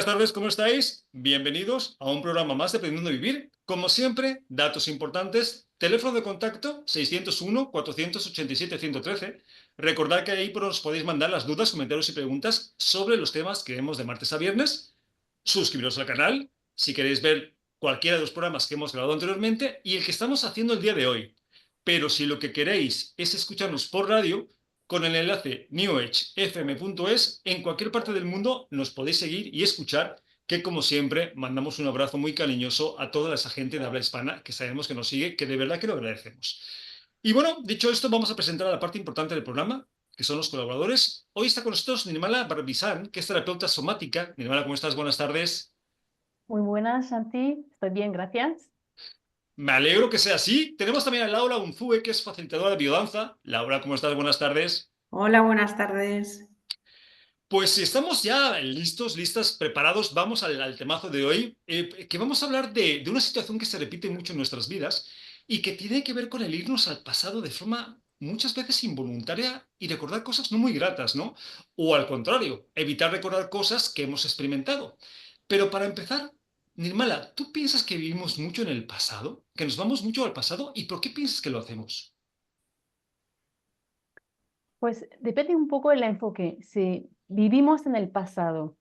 Buenas tardes, ¿cómo estáis? Bienvenidos a un programa más de Aprendiendo a Vivir. Como siempre, datos importantes, teléfono de contacto 601-487-113. Recordad que ahí os podéis mandar las dudas, comentarios y preguntas sobre los temas que vemos de martes a viernes. Suscribiros al canal si queréis ver cualquiera de los programas que hemos grabado anteriormente y el que estamos haciendo el día de hoy. Pero si lo que queréis es escucharnos por radio, con el enlace newedgefm.es, en cualquier parte del mundo nos podéis seguir y escuchar, que como siempre mandamos un abrazo muy cariñoso a toda esa gente de habla hispana que sabemos que nos sigue, que de verdad que lo agradecemos. Y bueno, dicho esto, vamos a presentar a la parte importante del programa, que son los colaboradores. Hoy está con nosotros Nirmala Barbizán, que es terapeuta somática. Nirmala, ¿cómo estás? Buenas tardes. Muy buenas, Santi. Estoy bien, gracias. Me alegro que sea así. Tenemos también a Laura Unzúe, que es facilitadora de biodanza. Laura, ¿cómo estás? Buenas tardes. Hola, buenas tardes. Pues si estamos ya listos, listas, preparados, vamos al temazo de hoy, que vamos a hablar de una situación que se repite mucho en nuestras vidas y que tiene que ver con el irnos al pasado de forma muchas veces involuntaria y recordar cosas no muy gratas, ¿no? O al contrario, evitar recordar cosas que hemos experimentado. Pero para empezar, Nirmala, ¿tú piensas que vivimos mucho en el pasado? ¿Que nos vamos mucho al pasado? ¿Y por qué piensas que lo hacemos? Pues depende un poco del enfoque. Si vivimos en el pasado,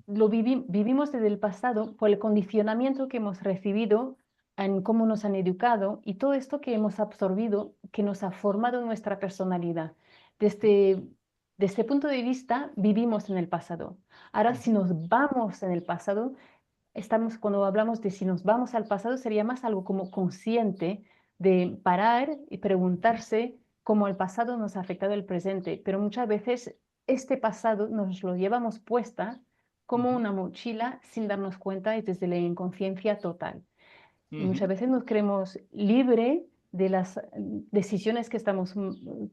vivimos desde el pasado por el condicionamiento que hemos recibido en cómo nos han educado y todo esto que hemos absorbido, que nos ha formado nuestra personalidad. Desde, desde este punto de vista, vivimos en el pasado. Ahora, si nos vamos en el pasado, cuando hablamos de si nos vamos al pasado, sería más algo como consciente de parar y preguntarse cómo el pasado nos ha afectado el presente. Pero muchas veces este pasado nos lo llevamos puesta como Ujú, una mochila sin darnos cuenta y desde la inconsciencia total. Y muchas ujú. veces nos creemos libre de las decisiones que estamos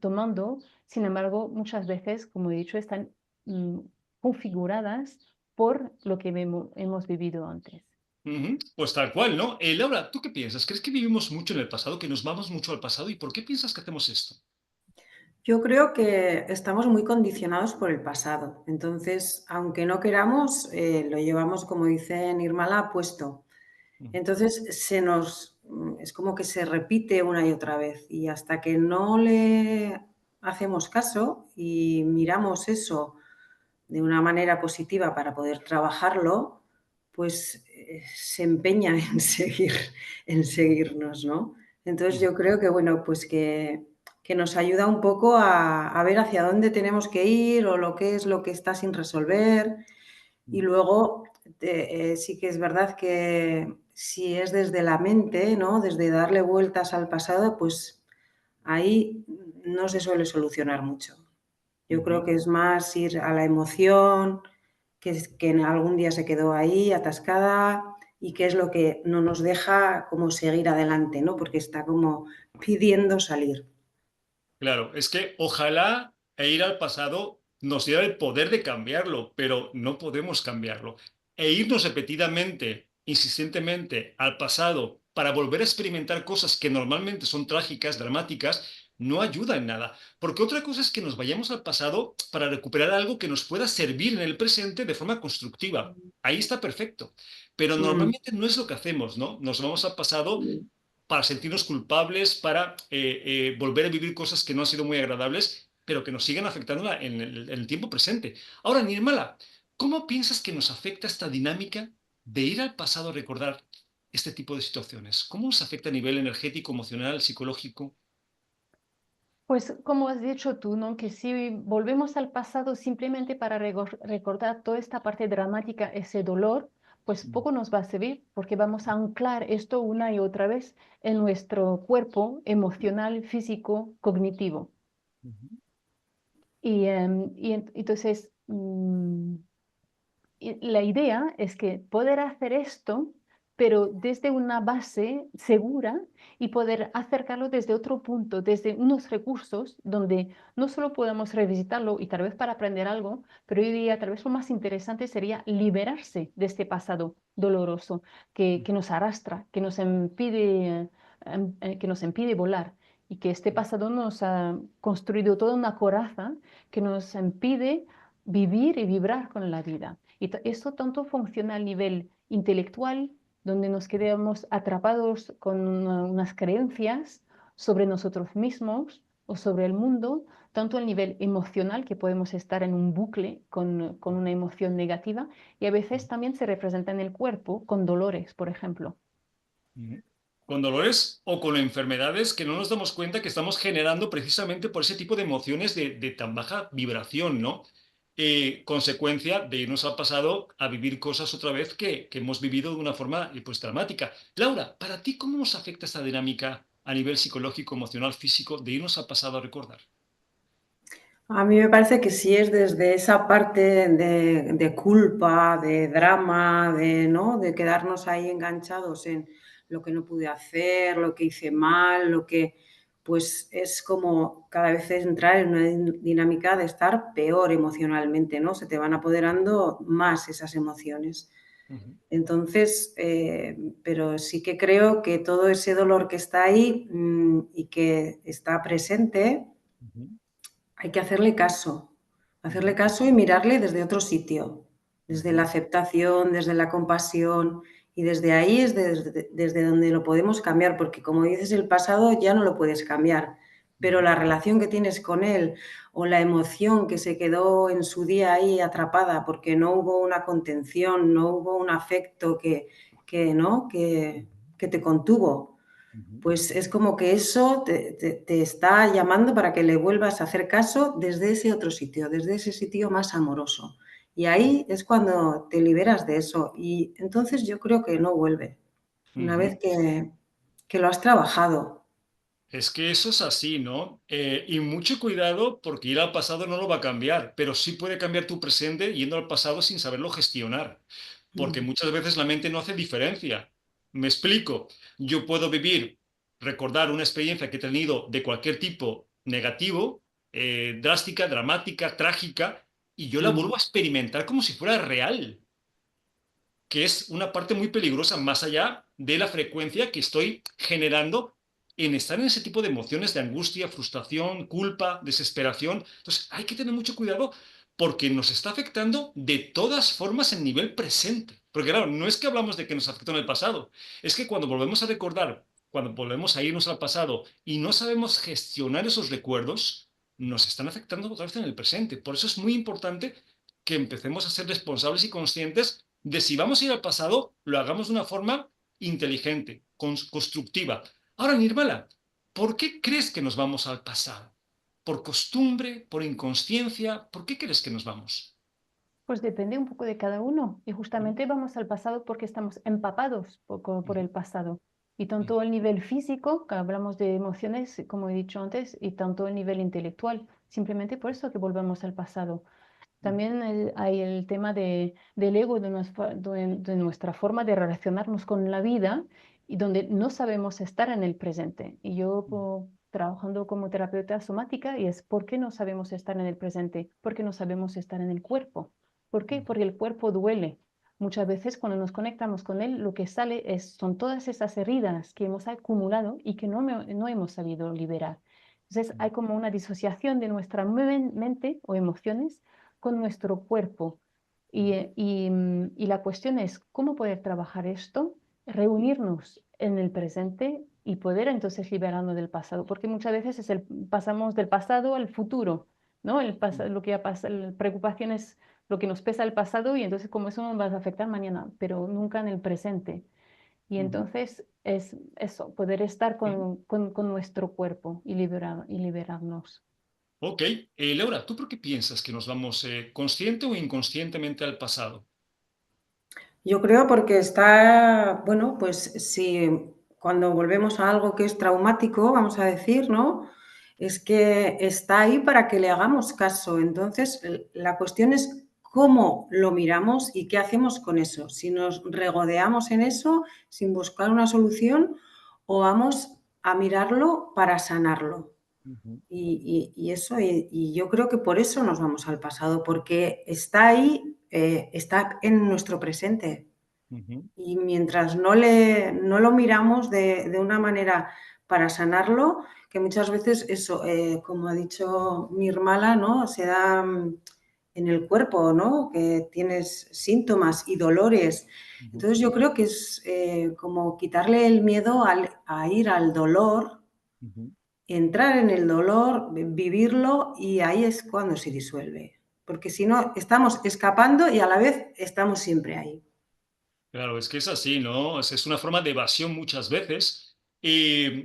tomando, sin embargo, muchas veces, como he dicho, están mm, configuradas por lo que hemos vivido antes. Ujú. Pues tal cual, ¿no? Laura, ¿tú qué piensas? ¿Crees que vivimos mucho en el pasado, que nos vamos mucho al pasado? ¿Y por qué piensas que hacemos esto? Yo creo que estamos muy condicionados por el pasado. Entonces, aunque no queramos, lo llevamos, como dice Nirmala, puesto. Ujú. Entonces, es como que se repite una y otra vez. Y hasta que no le hacemos caso y miramos eso de una manera positiva para poder trabajarlo, pues se empeña en seguirnos, ¿no? Entonces Ujú. yo creo que, bueno, pues que nos ayuda un poco a ver hacia dónde tenemos que ir o lo que es lo que está sin resolver. Y luego sí que es verdad que si es desde la mente, ¿no? Desde darle vueltas al pasado, pues ahí no se suele solucionar mucho. Yo creo Ujú. que es más ir a la emoción, que en algún día se quedó ahí atascada y qué es lo que no nos deja como seguir adelante, ¿no? Porque está como pidiendo salir. Claro, es que ojalá ir al pasado nos diera el poder de cambiarlo, pero no podemos cambiarlo. E irnos repetidamente, insistentemente al pasado para volver a experimentar cosas que normalmente son trágicas, dramáticas, no ayuda en nada. Porque otra cosa es que nos vayamos al pasado para recuperar algo que nos pueda servir en el presente de forma constructiva. Ahí está perfecto. Pero Mm, normalmente no es lo que hacemos, ¿no? Nos vamos al pasado para sentirnos culpables, para volver a vivir cosas que no han sido muy agradables, pero que nos siguen afectando en el tiempo presente. Ahora, Nirmala, ¿cómo piensas que nos afecta esta dinámica de ir al pasado a recordar este tipo de situaciones? ¿Cómo nos afecta a nivel energético, emocional, psicológico? Pues como has dicho tú, ¿no? Que si volvemos al pasado simplemente para recordar toda esta parte dramática, ese dolor, pues poco nos va a servir porque vamos a anclar esto una y otra vez en nuestro cuerpo emocional, físico, cognitivo. Ujú. Entonces, y la idea es que poder hacer esto, pero desde una base segura y poder acercarlo desde otro punto, desde unos recursos donde no solo podamos revisitarlo y tal vez para aprender algo, pero hoy día tal vez lo más interesante sería liberarse de este pasado doloroso que nos arrastra, que nos impide volar. Y que este pasado nos ha construido toda una coraza que nos impide vivir y vibrar con la vida. Y eso tanto funciona a nivel intelectual, donde nos quedamos atrapados con unas creencias sobre nosotros mismos o sobre el mundo, tanto a nivel emocional, que podemos estar en un bucle con una emoción negativa, y a veces también se representa en el cuerpo con dolores, por ejemplo. Con dolores o con enfermedades que no nos damos cuenta que estamos generando precisamente por ese tipo de emociones de tan baja vibración, ¿no? Consecuencia de irnos al pasado a vivir cosas otra vez que hemos vivido de una forma pues dramática. Laura, ¿para ti cómo nos afecta esta dinámica a nivel psicológico, emocional, físico de irnos al pasado a recordar? A mí me parece que sí es desde esa parte de culpa, de drama, ¿no? De quedarnos ahí enganchados en lo que no pude hacer, lo que hice mal, pues es como cada vez entrar en una dinámica de estar peor emocionalmente, ¿no? Se te van apoderando más esas emociones. Entonces, pero sí que creo que todo ese dolor que está ahí y que está presente, hay que hacerle caso y mirarle desde otro sitio, desde la aceptación, desde la compasión, y desde ahí es desde donde lo podemos cambiar, porque como dices, el pasado ya no lo puedes cambiar, pero la relación que tienes con él o la emoción que se quedó en su día ahí atrapada porque no hubo una contención, no hubo un afecto ¿no? que te contuvo. Pues es como que eso te está llamando para que le vuelvas a hacer caso desde ese otro sitio, desde ese sitio más amoroso. Y ahí es cuando te liberas de eso. Y entonces yo creo que no vuelve, una vez que lo has trabajado. Es que eso es así, ¿no? Y mucho cuidado porque ir al pasado no lo va a cambiar, pero sí puede cambiar tu presente yendo al pasado sin saberlo gestionar, porque Mm, muchas veces la mente no hace diferencia. Me explico, yo puedo vivir, recordar una experiencia que he tenido de cualquier tipo negativo, drástica, dramática, trágica, y yo la mm, vuelvo a experimentar como si fuera real, que es una parte muy peligrosa más allá de la frecuencia que estoy generando en estar en ese tipo de emociones de angustia, frustración, culpa, desesperación. Entonces hay que tener mucho cuidado porque nos está afectando de todas formas en nivel presente. Porque claro, no es que hablamos de que nos afectó en el pasado, es que cuando volvemos a recordar, cuando volvemos a irnos al pasado y no sabemos gestionar esos recuerdos, nos están afectando otra vez en el presente. Por eso es muy importante que empecemos a ser responsables y conscientes de si vamos a ir al pasado, lo hagamos de una forma inteligente, constructiva. Ahora, Nirmala, ¿por qué crees que nos vamos al pasado? ¿Por costumbre? ¿Por inconsciencia? ¿Por qué crees que nos vamos? Pues depende un poco de cada uno. Y justamente vamos al pasado porque estamos empapados por el pasado. Y tanto el nivel físico, que hablamos de emociones, como he dicho antes, y tanto el nivel intelectual. Simplemente por eso que volvemos al pasado. También hay el tema del ego, de nuestra forma de relacionarnos con la vida y donde no sabemos estar en el presente. Y yo trabajando como terapeuta somática, y es ¿por qué no sabemos estar en el presente? Porque no sabemos estar en el cuerpo. ¿Por qué? Porque el cuerpo duele. Muchas veces cuando nos conectamos con él, lo que sale son todas esas heridas que hemos acumulado y que no hemos sabido liberar. Entonces hay como una disociación de nuestra mente o emociones con nuestro cuerpo. Y la cuestión es cómo poder trabajar esto, reunirnos en el presente y poder entonces liberarnos del pasado, porque muchas veces pasamos del pasado al futuro, ¿no? Lo que ya pasa, la preocupación es lo que nos pesa el pasado y entonces como eso nos va a afectar mañana, pero nunca en el presente. Y entonces es eso, poder estar con nuestro cuerpo y liberarnos. Ok, Laura, ¿tú por qué piensas que nos vamos consciente o inconscientemente al pasado? Yo creo porque está, bueno, pues si cuando volvemos a algo que es traumático, vamos a decir, ¿no? Es que está ahí para que le hagamos caso. Entonces, la cuestión es cómo lo miramos y qué hacemos con eso. Si nos regodeamos en eso sin buscar una solución o vamos a mirarlo para sanarlo. Y eso, y yo creo que por eso nos vamos al pasado, porque está ahí, está en nuestro presente. Ujú, Y mientras no lo miramos de una manera para sanarlo, que muchas veces eso, como ha dicho Nirmala, ¿no? Se da en el cuerpo, ¿no? Que tienes síntomas y dolores. Entonces yo creo que es como quitarle el miedo a ir al dolor, entrar en el dolor, vivirlo y ahí es cuando se disuelve. Porque si no, estamos escapando y a la vez estamos siempre ahí. Claro, es que es así, ¿no? Es una forma de evasión muchas veces. Y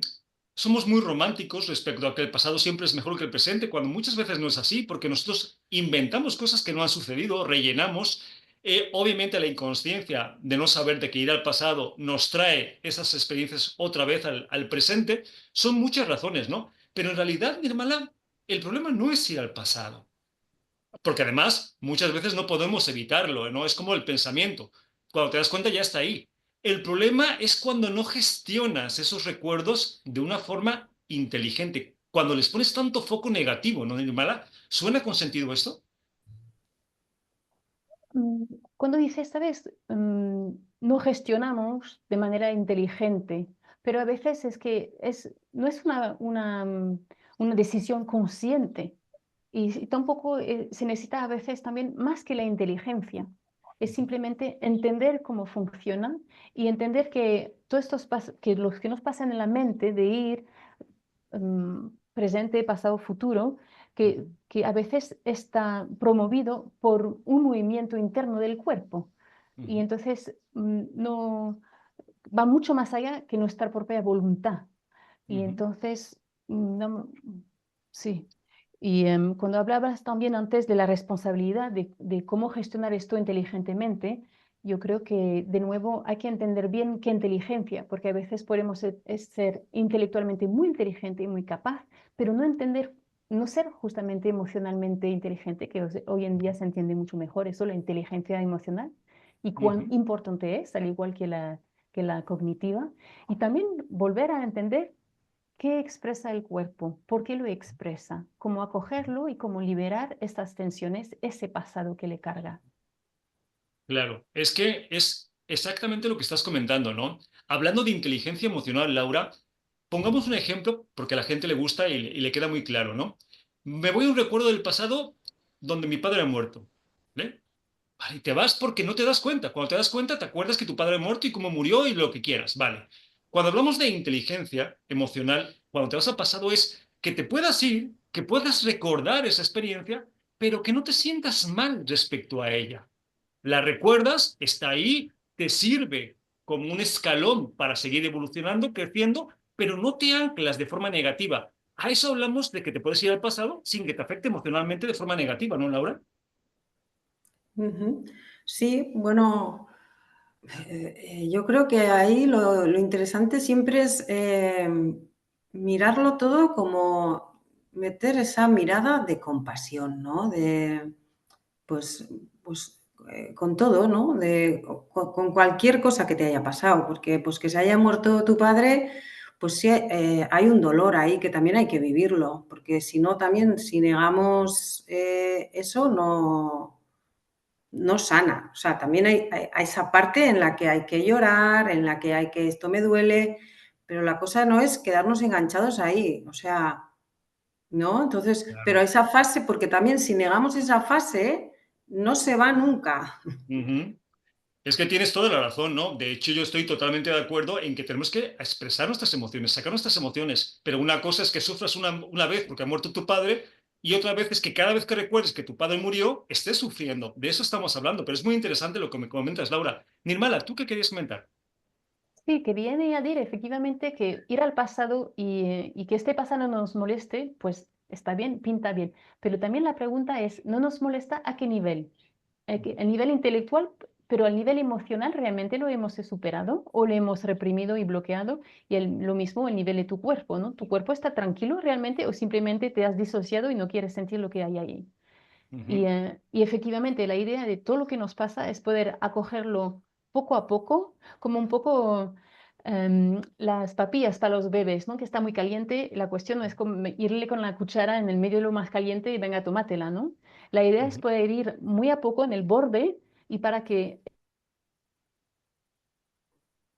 somos muy románticos respecto a que el pasado siempre es mejor que el presente, cuando muchas veces no es así, porque nosotros inventamos cosas que no han sucedido, rellenamos. Obviamente la inconsciencia de no saber de que ir al pasado nos trae esas experiencias otra vez al presente. Son muchas razones, ¿no? Pero en realidad, Nirmala, el problema no es ir al pasado. Porque además, muchas veces no podemos evitarlo, ¿no? Es como el pensamiento. Cuando te das cuenta ya está ahí. El problema es cuando no gestionas esos recuerdos de una forma inteligente. Cuando les pones tanto foco negativo, ¿no, Nirmala? ¿Suena con sentido esto? Mm, Cuando dices, ¿sabes? No gestionamos de manera inteligente, pero a veces es que no es una decisión consciente y tampoco se necesita a veces también más que la inteligencia. Es simplemente entender cómo funciona y entender que todos que los que nos pasan en la mente de ir presente, pasado, futuro, que a veces está promovido por un movimiento interno del cuerpo. Y entonces no va mucho más allá que nuestra propia voluntad. Y entonces, sí. Y cuando hablabas también antes de la responsabilidad de cómo gestionar esto inteligentemente, yo creo que de nuevo hay que entender bien qué inteligencia, porque a veces podemos ser intelectualmente muy inteligente y muy capaz, pero no entender, no ser justamente emocionalmente inteligente, que hoy en día se entiende mucho mejor eso, la inteligencia emocional, y cuán importante es, al igual que la cognitiva, y también volver a entender qué expresa el cuerpo, por qué lo expresa, cómo acogerlo y cómo liberar estas tensiones, ese pasado que le carga. Claro, es que es exactamente lo que estás comentando, ¿no? Hablando de inteligencia emocional, Laura, pongamos un ejemplo porque a la gente le gusta y le queda muy claro, ¿no? Me voy a un recuerdo del pasado donde mi padre ha muerto, ¿vale? Vale, y te vas porque no te das cuenta. Cuando te das cuenta, te acuerdas que tu padre ha muerto y cómo murió y lo que quieras, vale. Cuando hablamos de inteligencia emocional, cuando te vas al pasado es que te puedas ir, que puedas recordar esa experiencia, pero que no te sientas mal respecto a ella. La recuerdas, está ahí, te sirve como un escalón para seguir evolucionando, creciendo, pero no te anclas de forma negativa. A eso hablamos de que te puedes ir al pasado sin que te afecte emocionalmente de forma negativa, ¿no, Laura? Sí, bueno, yo creo que ahí lo interesante siempre es mirarlo todo como meter esa mirada de compasión, ¿no? Pues, pues con todo, ¿no? Con cualquier cosa que te haya pasado, porque pues que se haya muerto tu padre, pues sí, hay un dolor ahí que también hay que vivirlo, porque si no también, si negamos eso, no sana. O sea, también hay esa parte en la que hay que llorar, en la que hay que esto me duele, pero la cosa no es quedarnos enganchados ahí, o sea, ¿no? Entonces, pero Claro. esa fase, porque también si negamos esa fase, no se va nunca. Ujú. Es que tienes toda la razón, ¿no? De hecho, yo estoy totalmente de acuerdo en que tenemos que expresar nuestras emociones, sacar nuestras emociones. Pero una cosa es que sufras una vez porque ha muerto tu padre y otra vez es que cada vez que recuerdes que tu padre murió, estés sufriendo. De eso estamos hablando, pero es muy interesante lo que me comentas, Laura. Nirmala, ¿tú qué querías comentar? Sí, quería añadir efectivamente que ir al pasado y que este pasado nos moleste, pues está bien, pinta bien. Pero también la pregunta es, ¿no nos molesta a qué nivel? ¿El nivel intelectual, pero al nivel emocional realmente lo hemos superado o lo hemos reprimido y bloqueado? Y lo mismo el nivel de tu cuerpo, ¿no? ¿Tu cuerpo está tranquilo realmente o simplemente te has disociado y no quieres sentir lo que hay ahí? Ujú, Y efectivamente, la idea de todo lo que nos pasa es poder acogerlo poco a poco, como un poco las papillas para los bebés, ¿no? Que está muy caliente. La cuestión no es como irle con la cuchara en el medio de lo más caliente y venga, tómatela, ¿no? La idea es ujú, poder ir muy a poco en el borde y para que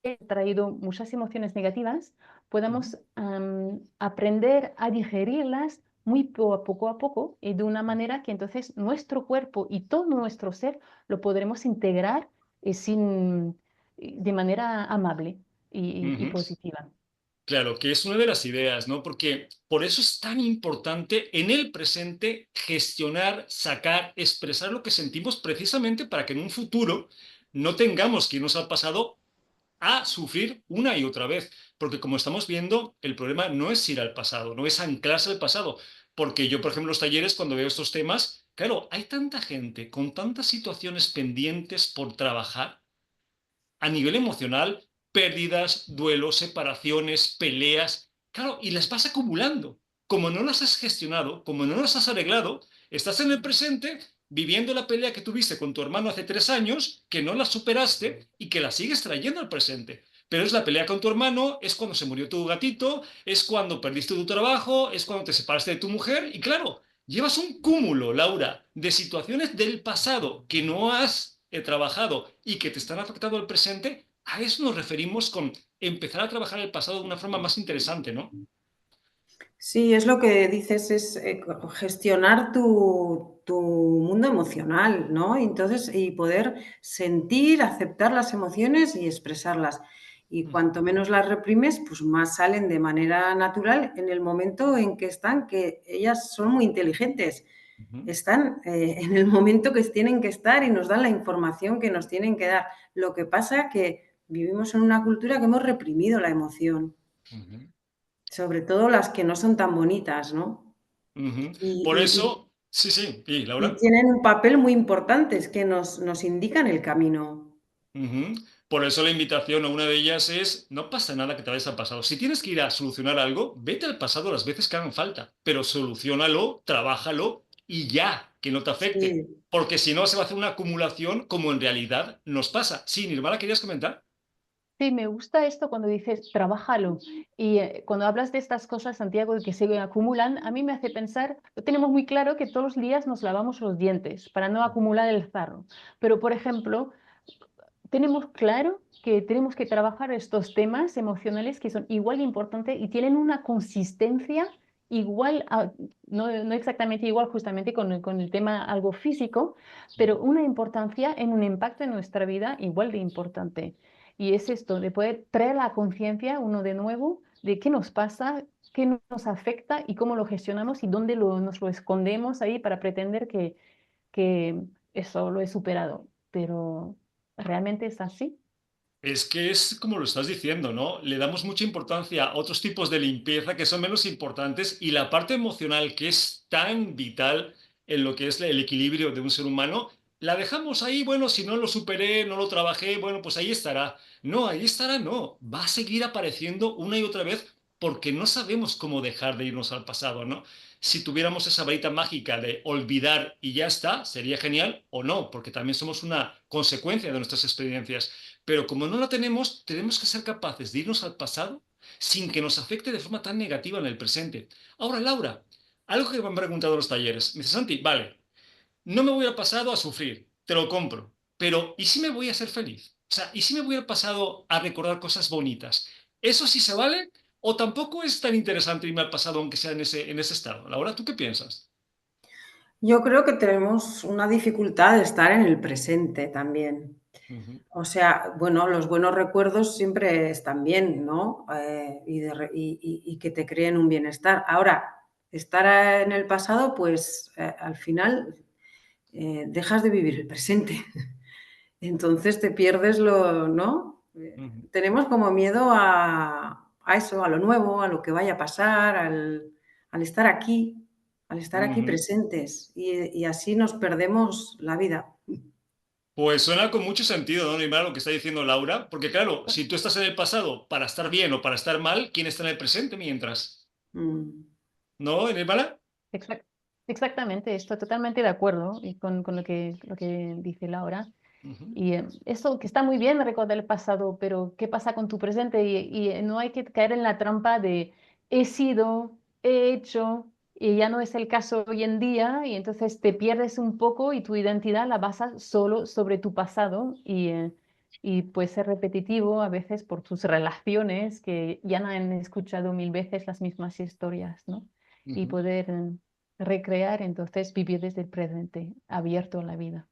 he traído muchas emociones negativas, ujú, podamos aprender a digerirlas muy poco a poco y de una manera que entonces nuestro cuerpo y todo nuestro ser lo podremos integrar de manera amable y Ujú. positiva. Claro, que es una de las ideas, ¿no? Porque por eso es tan importante en el presente gestionar, sacar, expresar lo que sentimos precisamente para que en un futuro no tengamos que irnos al pasado a sufrir una y otra vez. Porque como estamos viendo, el problema no es ir al pasado, no es anclarse al pasado. Porque yo, por ejemplo, en los talleres, cuando veo estos temas, claro, hay tanta gente con tantas situaciones pendientes por trabajar a nivel emocional, pérdidas, duelos, separaciones, peleas, claro, y las vas acumulando. Como no las has gestionado, como no las has arreglado, estás en el presente viviendo la pelea que tuviste con tu hermano hace 3 años, que no la superaste y que la sigues trayendo al presente. Pero es la pelea con tu hermano, es cuando se murió tu gatito, es cuando perdiste tu trabajo, es cuando te separaste de tu mujer y claro, llevas un cúmulo, Laura, de situaciones del pasado que no has trabajado y que te están afectando al presente. A eso nos referimos con empezar a trabajar el pasado de una forma más interesante, ¿no? Sí, es lo que dices, es gestionar tu mundo emocional, ¿no? Entonces, y poder sentir, aceptar las emociones y expresarlas. Y cuanto menos las reprimes, pues más salen de manera natural en el momento en que están, que ellas son muy inteligentes. Ujú, Están en el momento que tienen que estar y nos dan la información que nos tienen que dar. Lo que pasa que vivimos en una cultura que hemos reprimido la emoción, ujú, sobre todo las que no son tan bonitas, ¿no? ujú. Por Y, y- y- eso, sí, sí, y y Laura. tienen un papel muy importante, es que nos indican el camino. Ujú. Por eso la invitación a una de ellas es, no pasa nada que te vayas al pasado. Si tienes que ir a solucionar algo, vete al pasado las veces que hagan falta, pero solucionalo, trabájalo y ya, que no te afecte. Sí. Porque si no, se va a hacer una acumulación como en realidad nos pasa. Sí, Nirmala, ¿querías comentar? Sí, me gusta esto cuando dices, trabájalo. Y cuando hablas de estas cosas, Santiago, que se acumulan, a mí me hace pensar, tenemos muy claro que todos los días nos lavamos los dientes para no acumular el sarro. Pero, por ejemplo, tenemos claro que tenemos que trabajar estos temas emocionales que son igual de importantes y tienen una consistencia igual, no exactamente igual justamente con el tema algo físico, pero una importancia en un impacto en nuestra vida igual de importante. Y es esto, de poder traer la conciencia uno de nuevo de qué nos pasa, qué nos afecta y cómo lo gestionamos y dónde nos lo escondemos ahí para pretender que eso lo he superado. Pero ¿realmente es así? Es que es como lo estás diciendo, ¿no? Le damos mucha importancia a otros tipos de limpieza que son menos importantes y la parte emocional que es tan vital en lo que es el equilibrio de un ser humano, la dejamos ahí, bueno, si no lo superé, no lo trabajé, bueno, pues ahí estará. No, ahí estará, no. Va a seguir apareciendo una y otra vez porque no sabemos cómo dejar de irnos al pasado, ¿no? Si tuviéramos esa varita mágica de olvidar y ya está, sería genial o no, porque también somos una consecuencia de nuestras experiencias. Pero como no la tenemos, tenemos que ser capaces de irnos al pasado sin que nos afecte de forma tan negativa en el presente. Ahora, Laura, algo que me han preguntado en los talleres. Me dice, Santi, vale, no me voy al pasado a sufrir, te lo compro, pero ¿y si me voy a ser feliz? O sea, ¿y si me voy al pasado a recordar cosas bonitas? ¿Eso sí se vale? ¿O tampoco es tan interesante irme al pasado aunque sea en ese estado? Laura, ¿tú qué piensas? Yo creo que tenemos una dificultad de estar en el presente también. Ujú, O sea, bueno, los buenos recuerdos siempre están bien, ¿no? Y que te creen un bienestar. Ahora, estar en el pasado, pues al final dejas de vivir el presente. Entonces te pierdes lo, ¿no? ujú, Tenemos como miedo a eso, a lo nuevo, a lo que vaya a pasar, al estar aquí ujú. presentes y así nos perdemos la vida. Pues suena con mucho sentido, ¿no, Neymar, lo que está diciendo Laura? Porque claro, si tú estás en el pasado para estar bien o para estar mal, ¿quién está en el presente mientras? Mm. ¿No, Neymar? Exact- Exactamente, estoy totalmente de acuerdo y con lo que dice Laura. Ujú, Y eso que está muy bien recordar el pasado, pero ¿qué pasa con tu presente? Y no hay que caer en la trampa de he sido, he hecho, y ya no es el caso hoy en día, y entonces te pierdes un poco y tu identidad la basas solo sobre tu pasado y puede ser repetitivo a veces por tus relaciones que ya no han escuchado mil veces las mismas historias, ¿no? y poder recrear, entonces vivir desde el presente, abierto a la vida.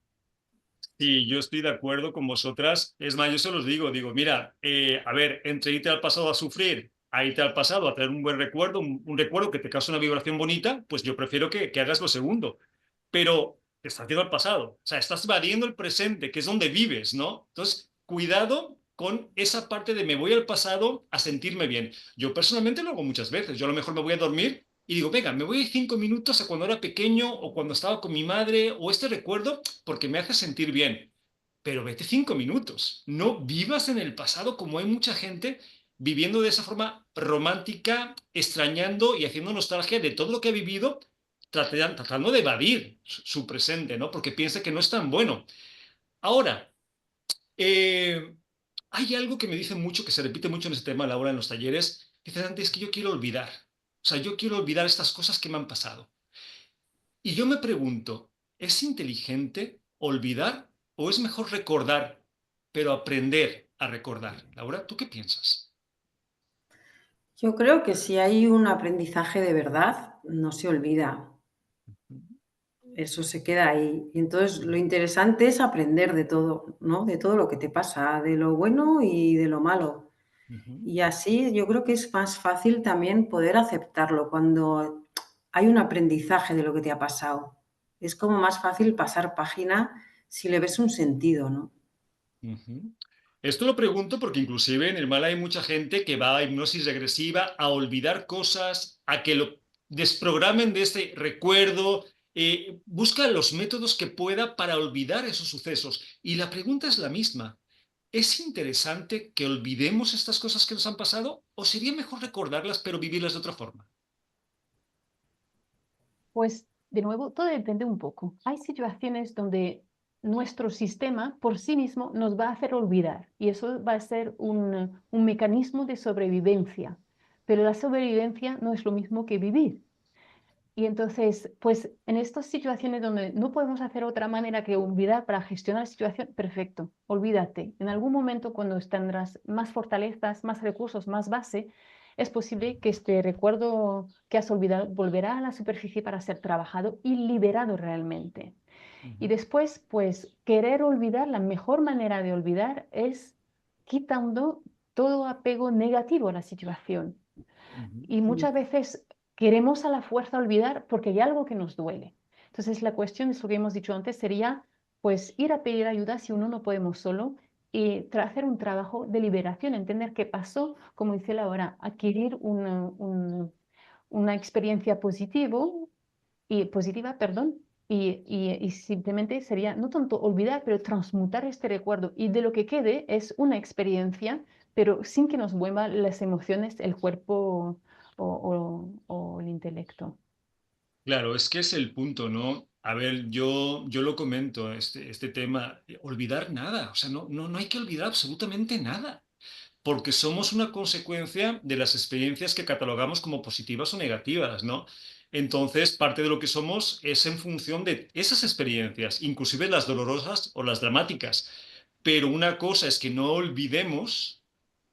Sí, yo estoy de acuerdo con vosotras. Es más, yo se los digo, mira, a ver, entre irte al pasado a sufrir, a irte al pasado a tener un buen recuerdo, un recuerdo que te cause una vibración bonita, pues yo prefiero que hagas lo segundo. Pero te estás haciendo al pasado, o sea, estás evadiendo el presente, que es donde vives, ¿no? Entonces, cuidado con esa parte de me voy al pasado a sentirme bien. Yo personalmente lo hago muchas veces. Yo a lo mejor me voy a dormir y digo, venga, me voy 5 minutos a cuando era pequeño o cuando estaba con mi madre o este recuerdo porque me hace sentir bien. Pero vete 5 minutos. No vivas en el pasado como hay mucha gente viviendo de esa forma romántica, extrañando y haciendo nostalgia de todo lo que ha vivido, tratando de evadir su presente, ¿no? Porque piensa que no es tan bueno. Ahora, eh, hay algo que me dicen mucho, que se repite mucho en este tema, Laura, en los talleres. Dices antes que yo quiero olvidar. O sea, yo quiero olvidar estas cosas que me han pasado. Y yo me pregunto, ¿es inteligente olvidar o es mejor recordar, pero aprender a recordar? Laura, ¿tú qué piensas? Yo creo que si hay un aprendizaje de verdad, no se olvida. Eso se queda ahí. Y entonces lo interesante es aprender de todo, ¿no? De todo lo que te pasa, de lo bueno y de lo malo. Ujú. Y así yo creo que es más fácil también poder aceptarlo cuando hay un aprendizaje de lo que te ha pasado. Es como más fácil pasar página si le ves un sentido, ¿no? Ujú. Esto lo pregunto porque inclusive en el mal hay mucha gente que va a hipnosis regresiva, a olvidar cosas, a que lo desprogramen de este recuerdo, busca los métodos que pueda para olvidar esos sucesos. Y la pregunta es la misma. ¿Es interesante que olvidemos estas cosas que nos han pasado o sería mejor recordarlas pero vivirlas de otra forma? Pues de nuevo, todo depende un poco. Hay situaciones donde nuestro sistema por sí mismo nos va a hacer olvidar y eso va a ser un mecanismo de sobrevivencia. Pero la sobrevivencia no es lo mismo que vivir. Y entonces, pues en estas situaciones donde no podemos hacer otra manera que olvidar para gestionar la situación, perfecto, olvídate. En algún momento cuando tendrás más fortalezas, más recursos, más base, es posible que este recuerdo que has olvidado volverá a la superficie para ser trabajado y liberado realmente. Y Ujú, después, pues querer olvidar, la mejor manera de olvidar es quitando todo apego negativo a la situación. ujú, Y muchas veces queremos a la fuerza olvidar porque hay algo que nos duele. Entonces la cuestión es lo que hemos dicho antes, sería pues ir a pedir ayuda si uno no podemos solo y hacer un trabajo de liberación, entender qué pasó, como dice Laura, adquirir una experiencia positiva, perdón, y simplemente sería no tanto olvidar, pero transmutar este recuerdo y de lo que quede es una experiencia, pero sin que nos muevan las emociones, el cuerpo o el intelecto. claro, es que es el punto, ¿no? A ver, yo lo comento, este tema, olvidar nada, o sea, no hay que olvidar absolutamente nada, porque somos una consecuencia de las experiencias que catalogamos como positivas o negativas, ¿no? Entonces, parte de lo que somos es en función de esas experiencias, inclusive las dolorosas o las dramáticas. Pero una cosa es que no olvidemos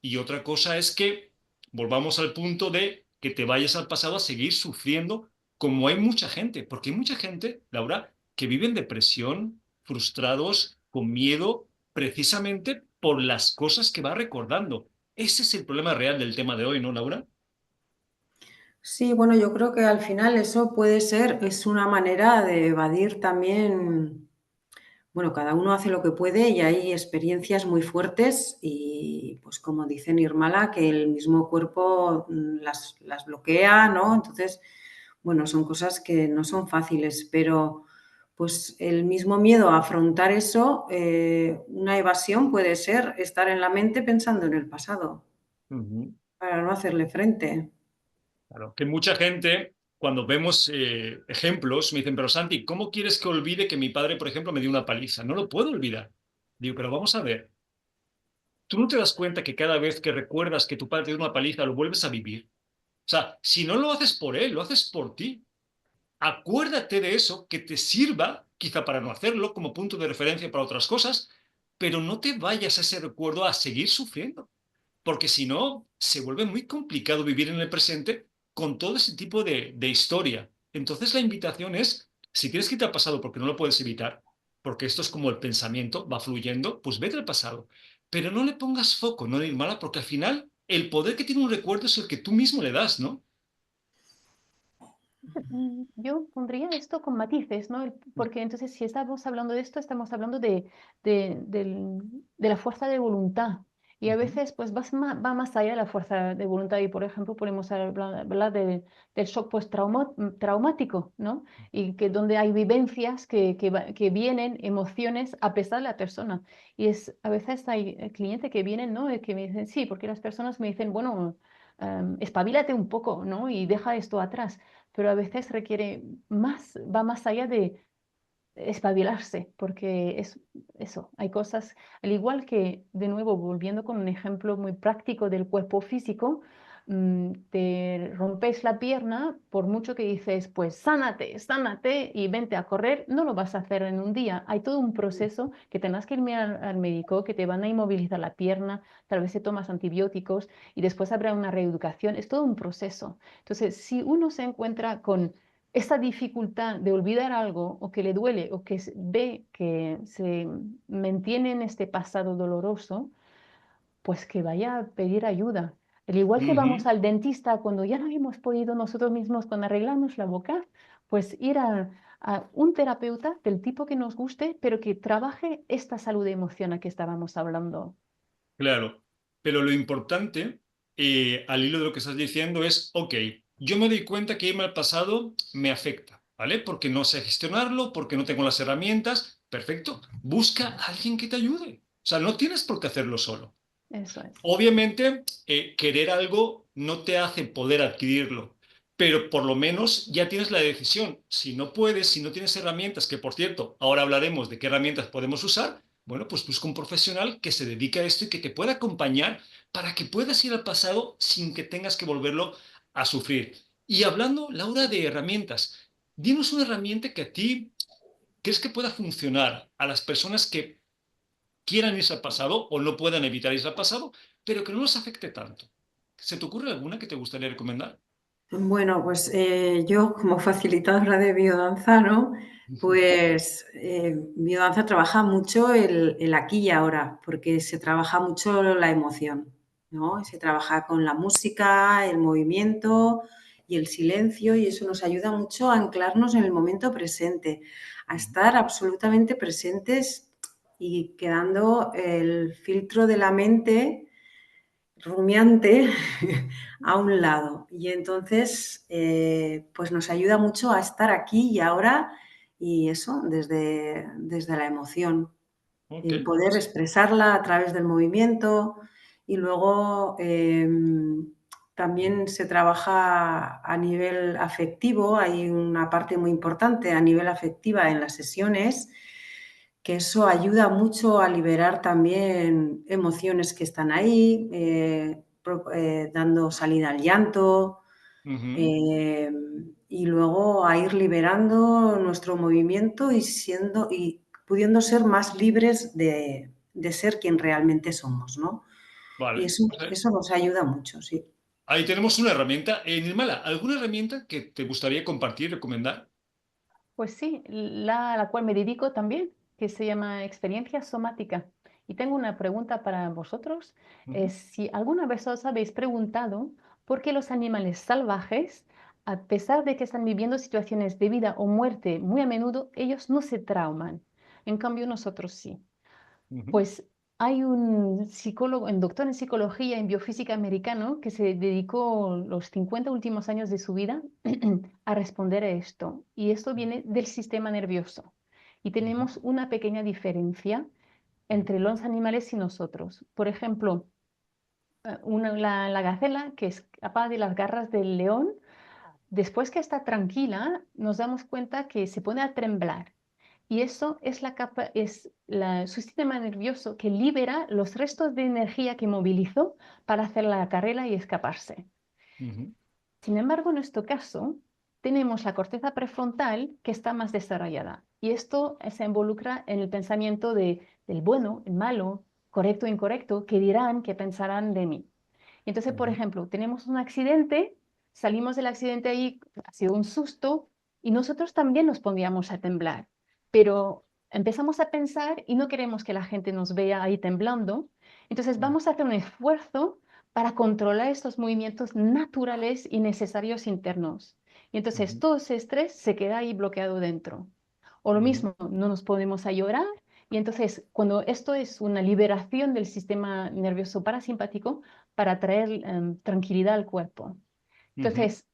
y otra cosa es que volvamos al punto de que te vayas al pasado a seguir sufriendo, como hay mucha gente, porque hay mucha gente, Laura, que vive en depresión, frustrados, con miedo, precisamente por las cosas que va recordando. Ese es el problema real del tema de hoy, ¿no, Laura? Sí, bueno, yo creo que al final eso puede ser, es una manera de evadir también, bueno, cada uno hace lo que puede y hay experiencias muy fuertes y pues como dice Nirmala, que el mismo cuerpo las bloquea, ¿no? Entonces, bueno, son cosas que no son fáciles, pero pues el mismo miedo a afrontar eso, una evasión puede ser estar en la mente pensando en el pasado Ujú. para no hacerle frente. Claro, que mucha gente, cuando vemos ejemplos, me dicen, pero Santi, ¿cómo quieres que olvide que mi padre, por ejemplo, me dio una paliza? No lo puedo olvidar. Digo, pero vamos a ver, ¿tú no te das cuenta que cada vez que recuerdas que tu padre te dio una paliza, lo vuelves a vivir? O sea, si no lo haces por él, lo haces por ti. Acuérdate de eso, que te sirva, quizá para no hacerlo, como punto de referencia para otras cosas, pero no te vayas a ese recuerdo a seguir sufriendo, porque si no, se vuelve muy complicado vivir en el presente con todo ese tipo de historia. Entonces la invitación es, si crees que te ha pasado porque no lo puedes evitar, porque esto es como el pensamiento, va fluyendo, pues vete al pasado. Pero no le pongas foco, no le ir mala, porque al final el poder que tiene un recuerdo es el que tú mismo le das, ¿no? Yo pondría esto con matices, ¿no? Porque entonces si estamos hablando de esto, estamos hablando de la fuerza de voluntad. Y a Ujú. veces pues va más allá de la fuerza de voluntad. Y por ejemplo, podemos hablar del shock traumático, ¿no? Y que donde hay vivencias que vienen, emociones, a pesar de la persona. Y a veces hay clientes que vienen, ¿no? Que me dicen, sí, porque las personas me dicen, bueno, espabilate un poco, ¿no? Y deja esto atrás, pero a veces requiere más, va más allá de espabilarse, porque es eso, hay cosas, al igual que, de nuevo, volviendo con un ejemplo muy práctico del cuerpo físico, te rompes la pierna, por mucho que dices, pues sánate, sánate y vente a correr, no lo vas a hacer en un día. Hay todo un proceso que tendrás que ir al médico, que te van a inmovilizar la pierna, tal vez te tomas antibióticos y después habrá una reeducación. Es todo un proceso. Entonces, si uno se encuentra con esa dificultad de olvidar algo o que le duele o que ve que se mantiene en este pasado doloroso, pues que vaya a pedir ayuda. Al igual que vamos Ujú. al dentista cuando ya no hemos podido nosotros mismos con arreglarnos la boca, pues ir a un terapeuta del tipo que nos guste, pero que trabaje esta salud emocional que estábamos hablando. Claro, pero lo importante, al hilo de lo que estás diciendo, es, ok, yo me doy cuenta que irme al pasado me afecta, ¿vale? Porque no sé gestionarlo, porque no tengo las herramientas. Perfecto, busca a alguien que te ayude. O sea, no tienes por qué hacerlo solo. Eso es. Obviamente, querer algo no te hace poder adquirirlo, pero por lo menos ya tienes la decisión. Si no puedes, si no tienes herramientas, que por cierto, ahora hablaremos de qué herramientas podemos usar, bueno, pues busca un profesional que se dedique a esto y que te pueda acompañar para que puedas ir al pasado sin que tengas que volverlo a sufrir. Y hablando, Laura, de herramientas, dinos una herramienta que a ti crees que pueda funcionar a las personas que quieran irse al pasado o no puedan evitar irse al pasado, pero que no los afecte tanto. ¿Se te ocurre alguna que te gustaría recomendar? Bueno, pues yo como facilitadora de biodanza, ¿no? Pues biodanza trabaja mucho el aquí y ahora, porque se trabaja mucho la emoción, ¿no? Se trabaja con la música, el movimiento y el silencio, y eso nos ayuda mucho a anclarnos en el momento presente, a estar absolutamente presentes y quedando el filtro de la mente rumiante a un lado. Y entonces, pues nos ayuda mucho a estar aquí y ahora y eso, desde la emoción, Ok, y poder pues expresarla a través del movimiento. Y luego también se trabaja a nivel afectivo, hay una parte muy importante a nivel afectiva en las sesiones, que eso ayuda mucho a liberar también emociones que están ahí, dando salida al llanto, ujú, eh, y luego a ir liberando nuestro movimiento y pudiendo ser más libres de ser quien realmente somos, ¿no? Y vale. eso nos ayuda mucho, sí. Ahí tenemos una herramienta. Nirmala, ¿alguna herramienta que te gustaría compartir, recomendar? Pues sí, la a la cual me dedico también, que se llama experiencia somática. Y tengo una pregunta para vosotros. Ujú, Es si alguna vez os habéis preguntado por qué los animales salvajes, a pesar de que están viviendo situaciones de vida o muerte muy a menudo, ellos no se trauman. En cambio, nosotros sí. ujú, Pues hay un psicólogo, un doctor en psicología y en biofísica americano que se dedicó los 50 últimos años de su vida a responder a esto. Y esto viene del sistema nervioso. Y ujú, tenemos una pequeña diferencia entre los animales y nosotros. Por ejemplo, la gacela, que es capaz de las garras del león, después que está tranquila, nos damos cuenta que se pone a temblar. Y eso es su sistema nervioso que libera los restos de energía que movilizó para hacer la carrera y escaparse. ujú. Sin embargo, en nuestro caso, tenemos la corteza prefrontal que está más desarrollada. Y esto se involucra en el pensamiento del bueno, el malo, correcto, incorrecto, qué dirán, qué pensarán de mí. Entonces, por Ujú. ejemplo, tenemos un accidente, salimos del accidente ahí, ha sido un susto y nosotros también nos poníamos a temblar, pero empezamos a pensar y no queremos que la gente nos vea ahí temblando, entonces vamos a hacer un esfuerzo para controlar estos movimientos naturales y necesarios internos. Y entonces Ujú, todo ese estrés se queda ahí bloqueado dentro. O lo ujú, mismo, no nos ponemos a llorar y entonces cuando esto es una liberación del sistema nervioso parasimpático para traer tranquilidad al cuerpo. ujú. Entonces,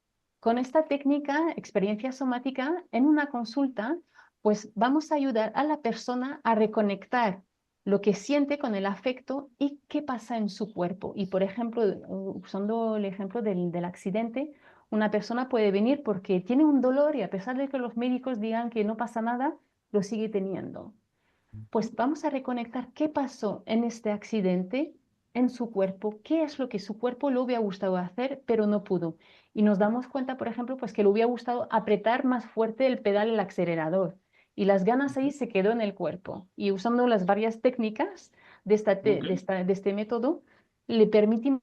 con esta técnica, experiencia somática, en una consulta, pues vamos a ayudar a la persona a reconectar lo que siente con el afecto y qué pasa en su cuerpo. Y, por ejemplo, usando el ejemplo del accidente, una persona puede venir porque tiene un dolor y a pesar de que los médicos digan que no pasa nada, lo sigue teniendo. Pues vamos a reconectar qué pasó en este accidente en su cuerpo, qué es lo que su cuerpo le hubiera gustado hacer, pero no pudo. Y nos damos cuenta, por ejemplo, pues que le hubiera gustado apretar más fuerte el pedal del acelerador. Y las ganas ahí se quedó en el cuerpo. Y usando las varias técnicas Ok. de este método, le permitimos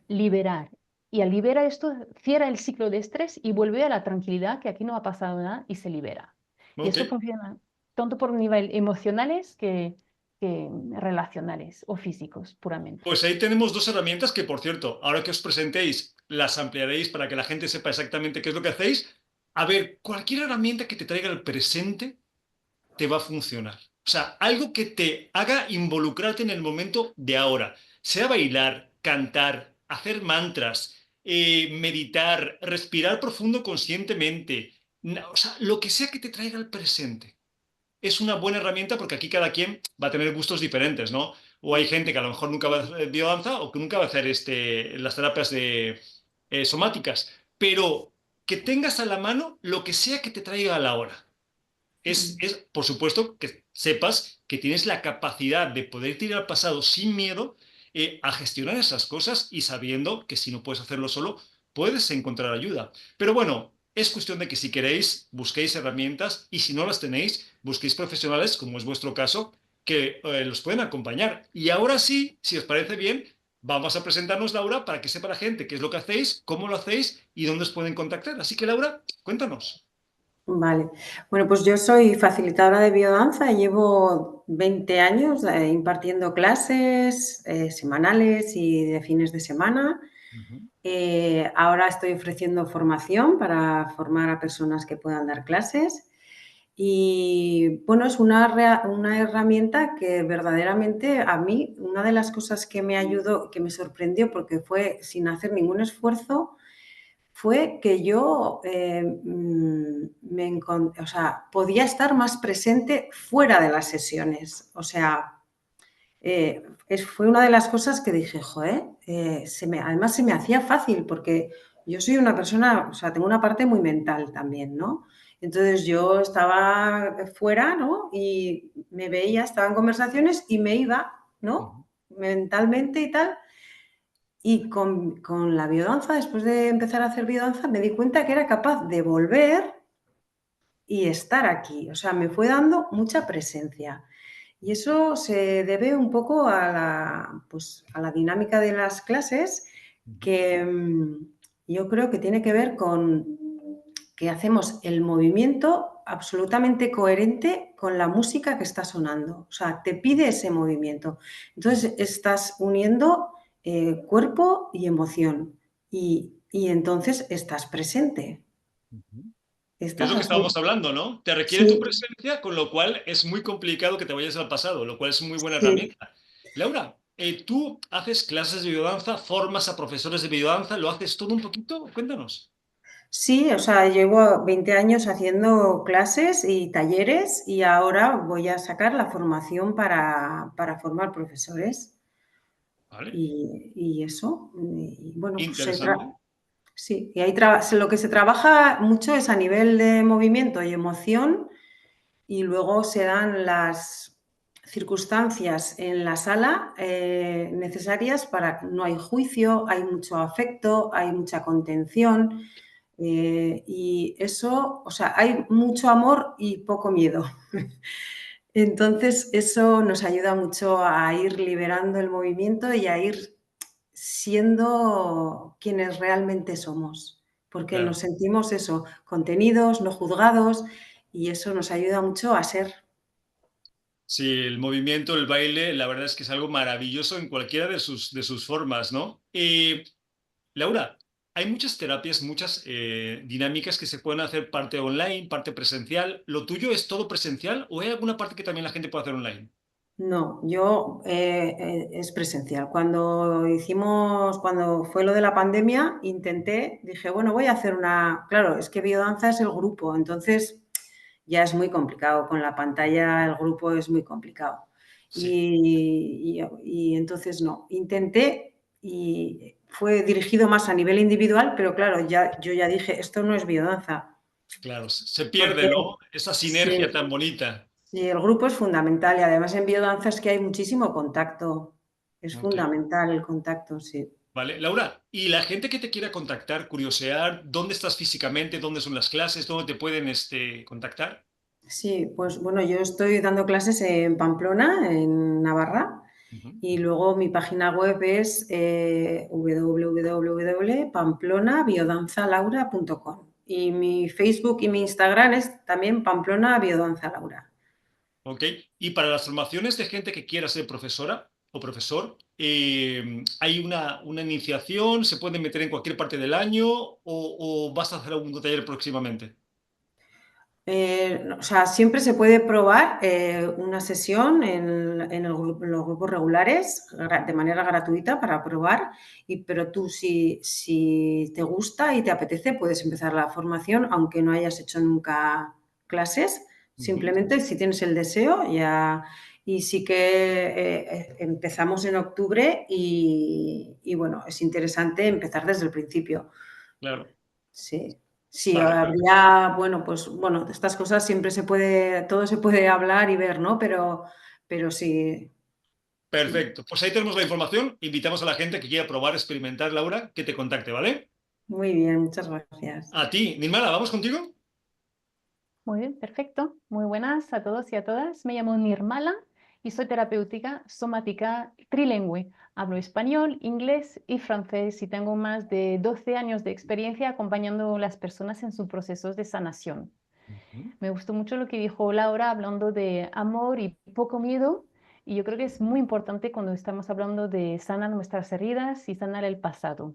liberar. Y al liberar esto, cierra el ciclo de estrés y vuelve a la tranquilidad, que aquí no ha pasado nada y se libera. Y Ok. esto funciona tanto por nivel emocionales que relacionales o físicos puramente. Pues ahí tenemos dos herramientas que, por cierto, ahora que os presentéis, las ampliaréis para que la gente sepa exactamente qué es lo que hacéis. A ver, cualquier herramienta que te traiga al presente te va a funcionar. O sea, algo que te haga involucrarte en el momento de ahora. Sea bailar, cantar, hacer mantras, meditar, respirar profundo conscientemente. O sea, lo que sea que te traiga al presente es una buena herramienta porque aquí cada quien va a tener gustos diferentes, ¿no? O hay gente que a lo mejor nunca va a hacer biodanza o que nunca va a hacer las terapias somáticas, pero que tengas a la mano lo que sea que te traiga a la hora. Mm. Por supuesto, que sepas que tienes la capacidad de poder ir al pasado sin miedo a gestionar esas cosas y sabiendo que si no puedes hacerlo solo, puedes encontrar ayuda. Pero bueno, es cuestión de que si queréis, busquéis herramientas y si no las tenéis, busquéis profesionales, como es vuestro caso, que los pueden acompañar. Y ahora sí, si os parece bien, vamos a presentarnos, Laura, para que sepa la gente qué es lo que hacéis, cómo lo hacéis y dónde os pueden contactar. Así que, Laura, cuéntanos. Vale. Bueno, pues yo soy facilitadora de biodanza y llevo 20 años impartiendo clases semanales y de fines de semana. Ujú, Ahora estoy ofreciendo formación para formar a personas que puedan dar clases. Y bueno, es una herramienta que verdaderamente a mí, una de las cosas que me ayudó, que me sorprendió porque fue sin hacer ningún esfuerzo, fue que yo o sea, podía estar más presente fuera de las sesiones. O sea, fue una de las cosas que dije, joder, además se me hacía fácil porque yo soy una persona, o sea, tengo una parte muy mental también, ¿no? Entonces yo estaba fuera, ¿no? Y me veía, estaba en conversaciones y me iba, ujú. ¿no? Mentalmente y tal. Y con la biodanza, después de empezar a hacer biodanza, me di cuenta que era capaz de volver y estar aquí. O sea, me fue dando mucha presencia. Y eso se debe un poco pues, a la dinámica de las clases que yo creo que tiene que ver con que hacemos el movimiento absolutamente coherente con la música que está sonando. O sea, te pide ese movimiento. Entonces, estás uniendo cuerpo y emoción y entonces estás presente. Ujú. Que es Estás lo que estábamos haciendo... hablando, ¿no? Te requiere tu Sí, presencia, con lo cual es muy complicado que te vayas al pasado, lo cual es muy buena sí. herramienta. Laura, ¿tú haces clases de biodanza, formas a profesores de biodanza, lo haces todo un poquito? Cuéntanos. Sí, o sea, llevo 20 años haciendo clases y talleres y ahora voy a sacar la formación para formar profesores ¿Vale? y eso. Y bueno, pues Interesante. sí, y ahí lo que se trabaja mucho es a nivel de movimiento y emoción y luego se dan las circunstancias en la sala necesarias para, no hay juicio, hay mucho afecto, hay mucha contención. Y eso, o sea, hay mucho amor y poco miedo. Entonces, eso nos ayuda mucho a ir liberando el movimiento y a ir siendo quienes realmente somos, porque Claro. nos sentimos eso, contenidos, no juzgados, y eso nos ayuda mucho a ser. Sí, el movimiento, el baile, la verdad es que es algo maravilloso en cualquiera de sus formas, ¿no? Laura, hay muchas terapias, muchas dinámicas que se pueden hacer parte online, parte presencial. ¿Lo tuyo es todo presencial o hay alguna parte que también la gente puede hacer online? No, yo es presencial. Cuando fue lo de la pandemia, dije, bueno, voy a hacer claro, es que biodanza es el grupo, entonces ya es muy complicado. Con la pantalla el grupo es muy complicado. Sí, Y entonces no, intenté y fue dirigido más a nivel individual, pero claro, yo ya dije, esto no es biodanza, claro, se pierde, porque ¿no? Esa sinergia sí, tan bonita. sí, el grupo es fundamental y además en biodanza es que hay muchísimo contacto. Es Ok. fundamental el contacto, sí. Vale, Laura, y la gente que te quiera contactar, curiosear, ¿dónde estás físicamente? ¿Dónde son las clases? ¿Dónde te pueden contactar? Sí, pues bueno, yo estoy dando clases en Pamplona, en Navarra, Ujú. y luego mi página web es www.pamplonabiodanzalaura.com y mi Facebook y mi Instagram es también Pamplona Biodanza Laura. Ok, y para las formaciones de gente que quiera ser profesora o profesor, ¿hay una iniciación? ¿Se pueden meter en cualquier parte del año o vas a hacer algún taller próximamente? No, o sea, siempre se puede probar una sesión en los grupos regulares de manera gratuita para probar, pero tú si te gusta y te apetece puedes empezar la formación aunque no hayas hecho nunca clases, Ujú. simplemente si tienes el deseo ya. Y sí que empezamos en octubre y bueno, es interesante empezar desde el principio. Claro, Sí, sí, vale, habría, bueno, pues bueno, de estas cosas siempre todo se puede hablar y ver, ¿no? Pero sí, sí. perfecto. Pues ahí tenemos la información. Invitamos a la gente que quiera probar, experimentar, Laura, que te contacte, ¿vale? Muy bien, muchas gracias. A ti, Nirmala, ¿vamos contigo? Muy bien, perfecto. Muy buenas a todos y a todas. Me llamo Nirmala y soy terapéutica somática trilingüe. Hablo español, inglés y francés y tengo más de 12 años de experiencia acompañando a las personas en sus procesos de sanación. Ujú. Me gustó mucho lo que dijo Laura hablando de amor y poco miedo. Y yo creo que es muy importante cuando estamos hablando de sanar nuestras heridas y sanar el pasado.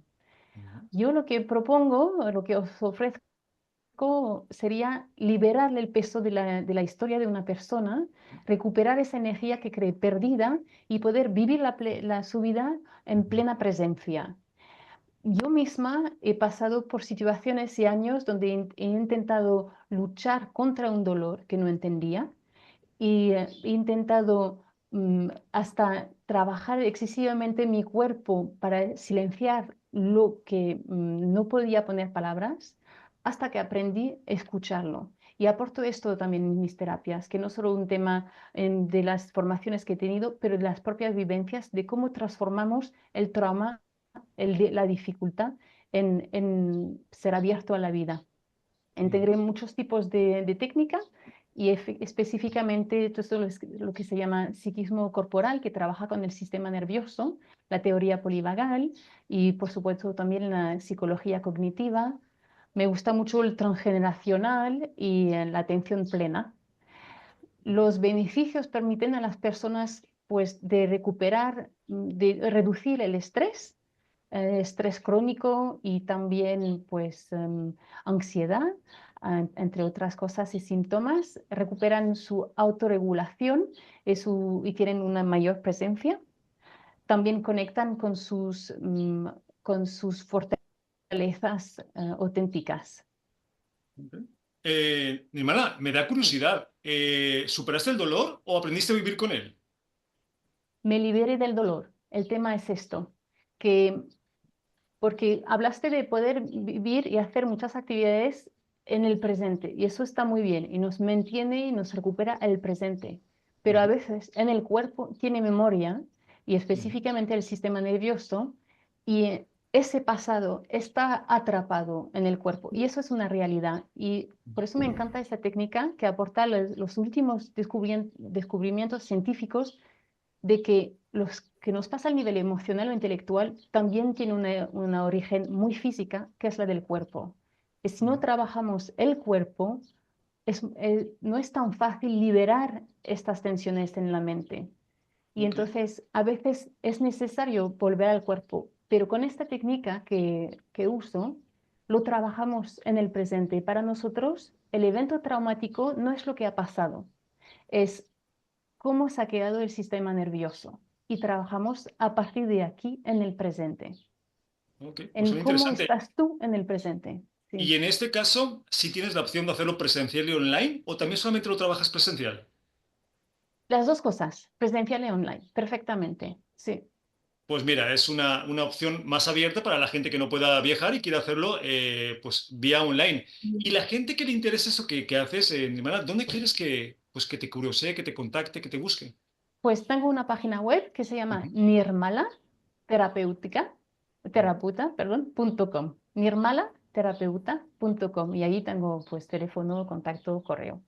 Ujú. Yo lo que propongo, lo que os ofrezco sería liberarle el peso de la historia de una persona, recuperar esa energía que cree perdida y poder vivir su vida en plena presencia. Yo misma he pasado por situaciones y años donde he intentado luchar contra un dolor que no entendía y he intentado hasta trabajar excesivamente mi cuerpo para silenciar lo que no podía poner palabras, hasta que aprendí a escucharlo. Y aporto esto también en mis terapias, que no solo un tema de las formaciones que he tenido, pero de las propias vivencias, de cómo transformamos el trauma, la dificultad, en ser abierto a la vida. Ujú. Integré muchos tipos de técnica y específicamente todo esto es lo que se llama psiquismo corporal, que trabaja con el sistema nervioso, la teoría polivagal y por supuesto también la psicología cognitiva. Me gusta mucho el transgeneracional y la atención plena. Los beneficios permiten a las personas pues de recuperar, de reducir el estrés crónico y también pues ansiedad, entre otras cosas y síntomas, recuperan su autorregulación y tienen una mayor presencia. También conectan con sus fortalezas auténticas. Ok. Nirmala, me da curiosidad. ¿Superaste el dolor o aprendiste a vivir con él? Me liberé del dolor. El tema es esto, que porque hablaste de poder vivir y hacer muchas actividades en el presente, y eso está muy bien, y nos mantiene y nos recupera el presente. Pero a Ujú. veces en el cuerpo tiene memoria, y Ujú. específicamente el sistema nervioso, y ese pasado está atrapado en el cuerpo, y eso es una realidad. Y por eso me encanta esta técnica que aporta los últimos descubrimientos científicos de que los que nos pasa a nivel emocional o intelectual también tiene una origen muy física, que es la del cuerpo. Y si no trabajamos el cuerpo, no es tan fácil liberar estas tensiones en la mente. Y entonces a veces es necesario volver al cuerpo, pero con esta técnica que uso, lo trabajamos en el presente. Para nosotros, el evento traumático no es lo que ha pasado, es cómo se ha quedado el sistema nervioso. Y trabajamos a partir de aquí en el presente, Pues en suena cómo interesante. estás tú en el presente. Sí. Y en este caso, ¿sí tienes la opción de hacerlo presencial y online o también solamente lo trabajas presencial? Las dos cosas, presencial y online, perfectamente, sí. Pues mira, es una opción más abierta para la gente que no pueda viajar y quiera hacerlo pues vía online. Y la gente que le interese eso que haces, Nirmala, ¿dónde quieres que te curiosee, que te contacte, que te busque? Pues tengo una página web que se llama Ujú. Nirmala terapeuta.com. Nirmalaterapeuta.com y ahí tengo pues teléfono, contacto, correo.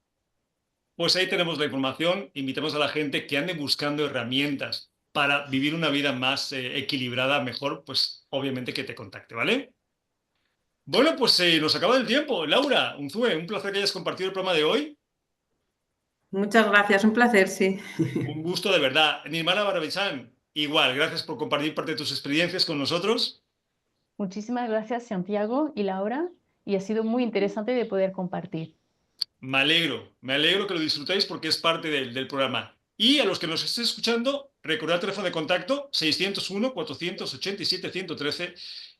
Pues ahí tenemos la información. Invitamos a la gente que ande buscando herramientas para vivir una vida más equilibrada, mejor, pues obviamente que te contacte, ¿vale? Bueno, pues nos acaba el tiempo. Laura, Unzue, un placer que hayas compartido el programa de hoy. Muchas gracias, un placer, sí. Un gusto de verdad. Nirmala Barabichan, igual, gracias por compartir parte de tus experiencias con nosotros. Muchísimas gracias, Santiago y Laura, y ha sido muy interesante de poder compartir. Me alegro que lo disfrutéis porque es parte del programa. Y a los que nos estéis escuchando, recordad el teléfono de contacto 601-487-113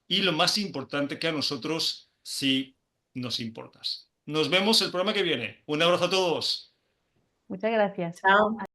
y lo más importante que a nosotros sí nos importas. Nos vemos el programa que viene. Un abrazo a todos. Muchas gracias. Chao.